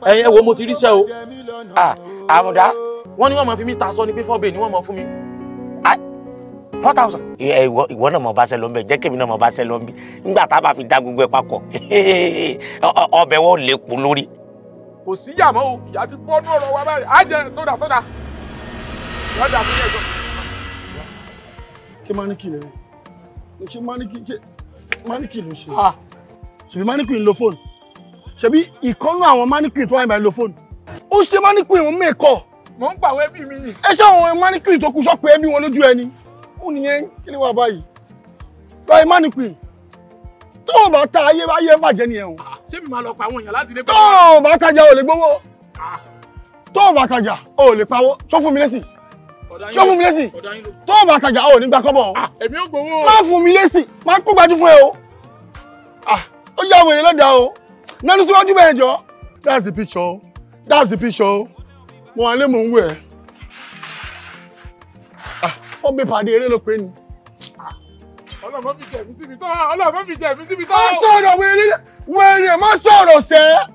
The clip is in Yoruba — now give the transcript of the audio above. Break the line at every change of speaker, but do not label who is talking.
ẹ wo mo ti ríṣẹ́ o.
Àmùdá.
Wọ́n ní wọ́n máa fi mí ta sọ ní pé 4 bay ni wọ́n máa fún mi.
4,000. Ìwọ náà mọ̀ bá ṣe lọ ń bẹ̀, jẹ́ kébì náà mọ̀ bá ṣe lọ ń bí. Nígbà tá a bá fi dá gbogbo ẹ̀ papọ̀, ọbẹ̀ wọn ò lè kú lórí.
Kò sí yàmọ́ o, ìyá ti pọ́ ní ọ̀rọ̀ wa báyìí. Á jẹ tó dà. Lọ́jà fún ẹjọ́.
Ṣé máníkì lè rí? Ṣé máníkì ló ṣe? Ṣebí máníkì ń lo fóònù? Ṣebí ìkọ́nú àwọn máníkì tó wà níbàá ń lo fóònù? Ó ṣe máníkì ìwọ̀n mẹ́kọ̀ọ́.
Mo ń pa àwọn ẹbí mi ni.
Ẹ ṣe àwọn máníkì tó kù sọ́pọ̀ ẹbí wọn lójú ẹni. Ó nìyẹn kí ni wà báyìí? Báyìí máníkì. Tó o bá ta ayé bàjẹ́ nìyẹn o.
Ṣé mi máa lọ pa àwọn èèyàn láti ilé?
Tó o bá tajà o lè gbowó. Tó o bá tajà o lè pawó. Ṣó fún mi lésì? Ṣó fún mi lésì? Tó o bá tajà o ní gba kọ́bọ̀.
Èmi ò gbowó.
Má fún mi lésì. Má kó gbajú fún ẹ o. Ó yà wèrè lọ́dà o. Nánú síwájú bẹ́ẹ̀ jọ. That's the picture. That's the picture. Mo wà lé mò ń wẹ̀. Ó gbé pàdé eré ló pé ni.
Ọlọ́mọ fi jẹ̀mí síbi tán. Ọlọ́mọ fi jẹ̀mí síbi tán.
Má sọ̀rọ̀ wèrè má sọ̀rọ̀ sẹ́.